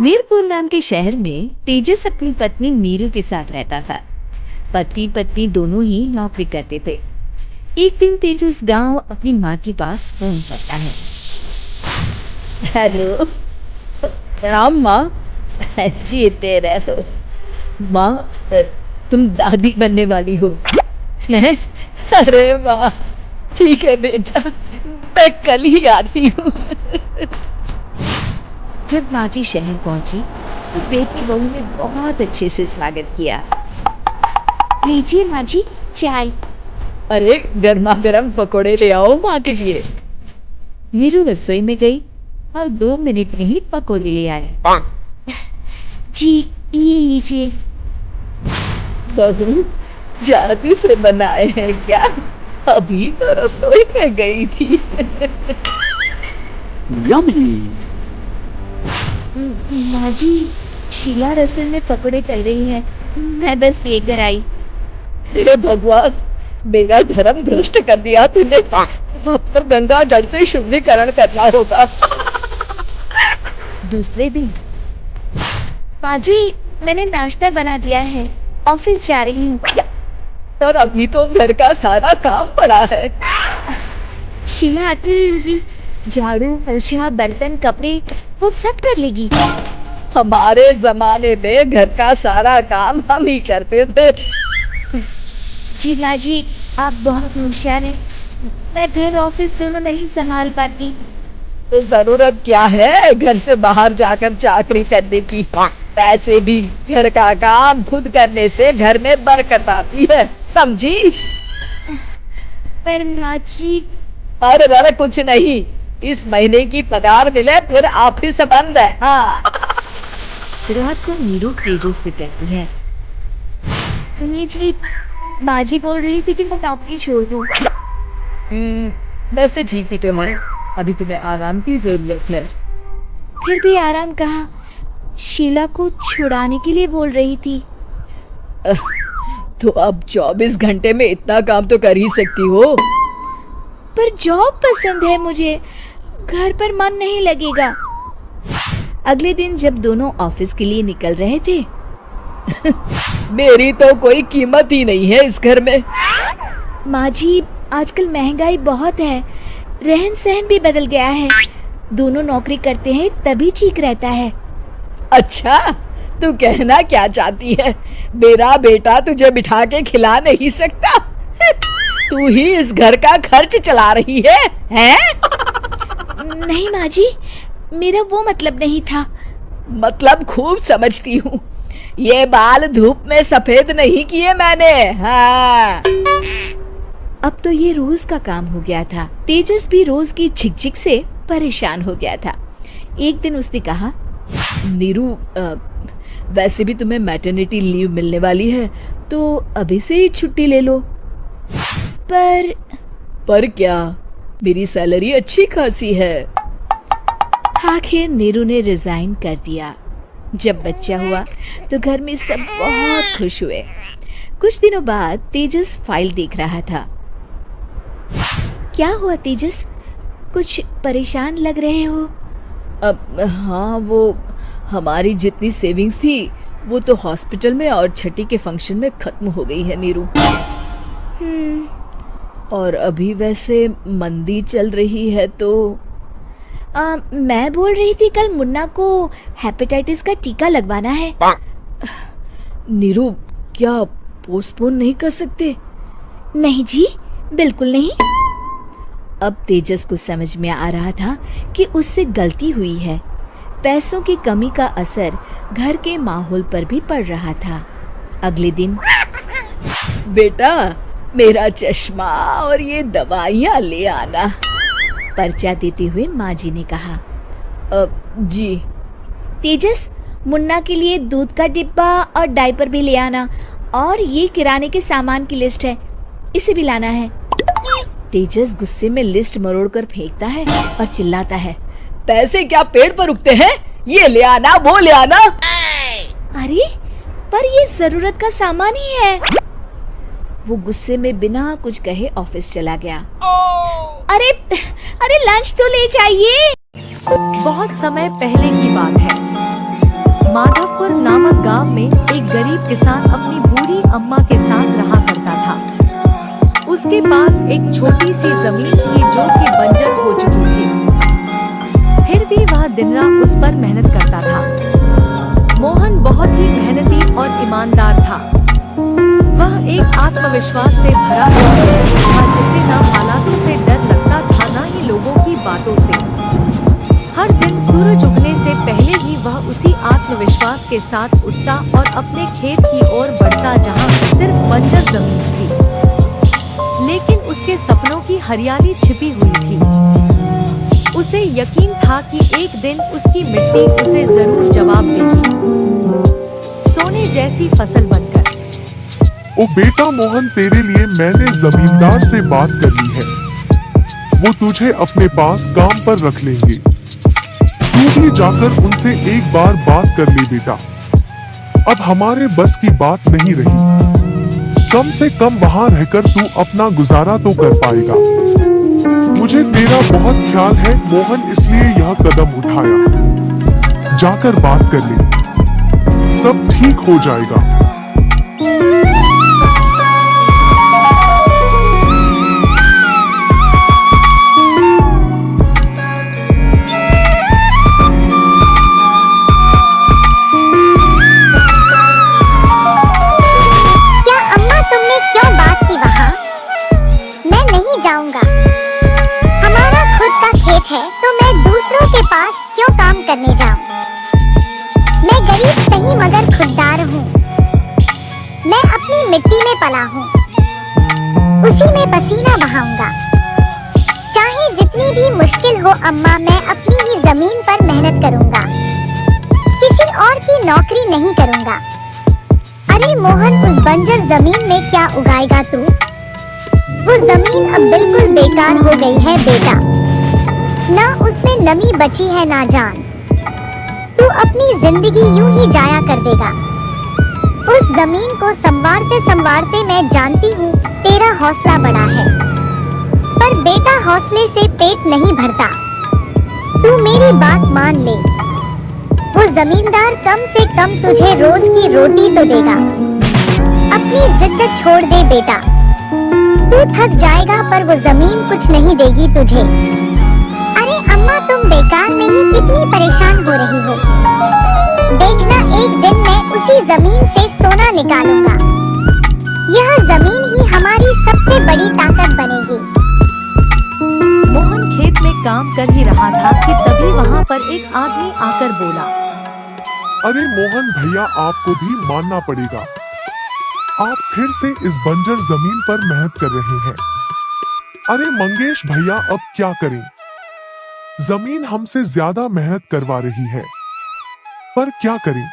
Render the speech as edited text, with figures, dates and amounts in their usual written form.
मीरपुर नाम के शहर में तेजस अपनी पत्नी नीरू के साथ रहता था। पति पत्नी दोनों ही नौकरी करते थे। एक दिन तेजस गांव अपनी माँ के पास फोन करता है। हेलो, राम माँ, जीते रहो। माँ, तुम दादी बनने वाली हो। नहीं? अरे माँ, ठीक है बेटा, मैं कल ही आती हूँ। जब माँ जी शहर पहुंची तो बेटी बहू ने बहुत अच्छे से स्वागत किया। लीजिए माँ जी, चाय। अरे गर्मा गर्म पकोड़े ले आओ माँ के लिए। नीरू रसोई में गई और 2 मिनट में ही पकोड़े ले आए। जी लीजिए। बहू, जादू से बनाए हैं क्या? अभी तो रसोई में गई थी। यम्मी। माँ जी, शीला रसोई में पकोड़े तल रही है, मैं बस लेकर आई। हे भगवान, मेरा धर्म भ्रष्ट कर दिया तूने। अब तो गंगा जल से शुद्धिकरण करना होगा। दूसरे दिन, माँ जी, मैंने नाश्ता बना दिया है, ऑफिस जा रही हूँ। और अभी तो घर का सारा काम पड़ा है। शीला आती ही झाड़ू, पोछा, बर्तन, कपड़े वो सब कर लेगी। हमारे जमाने में घर का सारा काम हम ही करते थे। जी माँ जी, आप बहुत होशियार हैं। मैं घर ऑफिस दोनों नहीं संभाल पाती। तो जरूरत क्या है घर से बाहर जाकर चाकरी करने की? पैसे भी घर का काम खुद करने से घर में बरकत आती है, समझी? पर माँ जी, अरे कुछ नहीं, इस महीने की पगार मिले फिर ऑफिस बंद है। हाँ। रात को नीरू तेजस से कहती है, सुनिए जी, माँ जी बोल रही थी कि मैं नौकरी छोड़ दूँ। वैसे ठीक है तुम्हारे, अभी तुम्हें आराम की जरूरत है। फिर भी आराम कहाँ, शीला को छुड़ाने के लिए बोल रही थी। तो अब 24 घंटे में इतना काम तो कर ही सकती हो। पर जॉब पसंद है मुझे, घर पर मन नहीं लगेगा। अगले दिन जब दोनों ऑफिस के लिए निकल रहे थे, मेरी तो कोई कीमत ही नहीं है इस घर में। माँ जी, आजकल महंगाई बहुत है, रहन सहन भी बदल गया है। दोनों नौकरी करते हैं तभी ठीक रहता है। अच्छा, तू कहना क्या चाहती है? मेरा बेटा तुझे बिठा के खिला नहीं सकता? तू ही इस घर का खर्च चला रही है, हैं? नहीं माँ जी, मेरा वो मतलब नहीं था। मतलब खूब समझती हूँ, ये बाल धूप में सफेद नहीं किए मैंने। हाँ। अब तो ये रोज का काम हो गया था। तेजस भी रोज की झिकझिक से परेशान हो गया था। एक दिन उसने कहा, नीरू, वैसे भी तुम्हें मैटरनिटी लीव मिलने वाली है, तो अभी से ही छुट्टी ले लो। पर क्या, मेरी सैलरी अच्छी खासी है। आखिर नीरू ने रिजाइन कर दिया। जब बच्चा हुआ तो घर में सब बहुत खुश हुए। कुछ दिनों बाद तेजस फाइल देख रहा था। क्या हुआ तेजस, कुछ परेशान लग रहे हो? हाँ, वो हमारी जितनी सेविंग्स थी वो तो हॉस्पिटल में और छठी के फंक्शन में खत्म हो गई है नीरू। और अभी वैसे मंदी चल रही है तो मैं बोल रही थी कल मुन्ना को हेपेटाइटिस का टीका लगवाना है। नीरू, क्या पोस्टपोन नहीं कर सकते? नहीं जी, बिल्कुल नहीं। अब तेजस को समझ में आ रहा था कि उससे गलती हुई है। पैसों की कमी का असर घर के माहौल पर भी पड़ रहा था। अगले दिन, बेटा, मेरा चश्मा और ये दवाइयाँ ले आना, पर्चा देते हुए माँ जी ने कहा। जी। तेजस, मुन्ना के लिए दूध का डिब्बा और डायपर भी ले आना, और ये किराने के सामान की लिस्ट है, इसे भी लाना है। तेजस गुस्से में लिस्ट मरोड़कर फेंकता है और चिल्लाता है, पैसे क्या पेड़ पर उगते हैं? ये ले आना, वो ले आना। अरे, पर ये जरूरत का सामान ही है। वो गुस्से में बिना कुछ कहे ऑफिस चला गया। अरे लंच तो ले जाइए। बहुत समय पहले की बात है। माधवपुर नामक गांव में एक गरीब किसान अपनी बूढ़ी अम्मा के साथ रहा करता था। उसके पास एक छोटी सी जमीन थी जो कि बंजर हो चुकी थी। फिर भी वह दिन रात उस पर मेहनत करता था। मोहन बहुत ही मेहनती और ईमानदार था। वह एक आत्मविश्वास से भरा हुआ व्यक्ति था जिसे न हालातों से डर लगता था न ही लोगों की बातों से। हर दिन सूरज उगने से पहले ही वह उसी आत्मविश्वास के साथ उठता और अपने खेत की ओर बढ़ता जहां सिर्फ बंजर जमीन थी, लेकिन उसके सपनों की हरियाली छिपी हुई थी। उसे यकीन था कि एक दिन उसकी मिट्टी उसे जरूर जवाब देगी, सोने जैसी फसल बनकर। ओ बेटा मोहन, तेरे लिए मैंने जमींदार से बात कर ली है। वो तुझे अपने पास काम पर रख लेंगे। तू भी जाकर उनसे एक बार बात कर ले बेटा। अब हमारे बस की बात नहीं रही। कम से कम वहाँ रहकर तू अपना गुजारा तो कर पाएगा। मुझे तेरा बहुत ख्याल है मोहन, इसलिए यह कदम उठाया। जाकर बात कर ले, सब ठीक हो जाएगा। जाऊंगा। हमारा खुद का खेत है तो मैं दूसरों के पास क्यों काम करने जाऊं? मैं गरीब सही मगर खुददार हूँ। मैं अपनी मिट्टी में पला हूँ, उसी में पसीना बहाऊंगा। चाहे जितनी भी मुश्किल हो अम्मा, मैं अपनी ही जमीन पर मेहनत करूंगा, किसी और की नौकरी नहीं करूंगा। अरे मोहन, उस बंजर जमीन में क्या उगाएगा तू? वो जमीन अब बिल्कुल बेकार हो गई है बेटा। ना उसमें नमी बची है ना जान। तू अपनी जिंदगी यूं ही जाया कर देगा। उस जमीन को संवारते संवारते मैं जानती हूँ तेरा हौसला बड़ा है, पर बेटा हौसले से पेट नहीं भरता। तू मेरी बात मान ले। वो जमींदार कम से कम तुझे रोज की रोटी तो देगा। अपनी जिद छोड़ दे बेटा। तू थक जाएगा पर वो जमीन कुछ नहीं देगी तुझे। अरे अम्मा, तुम बेकार में ही कितनी परेशान हो रही हो। देखना, एक दिन मैं उसी जमीन से सोना निकालूंगा। यह जमीन ही हमारी सबसे बड़ी ताकत बनेगी। मोहन खेत में काम कर ही रहा था कि तभी वहाँ पर एक आदमी आकर बोला, अरे मोहन भैया, आपको भी मानना पड़ेगा। आप फिर से इस बंजर जमीन पर मेहनत कर रहे हैं। अरे मंगेश भैया, अब क्या करें? जमीन हमसे ज्यादा मेहनत करवा रही है, पर क्या करें?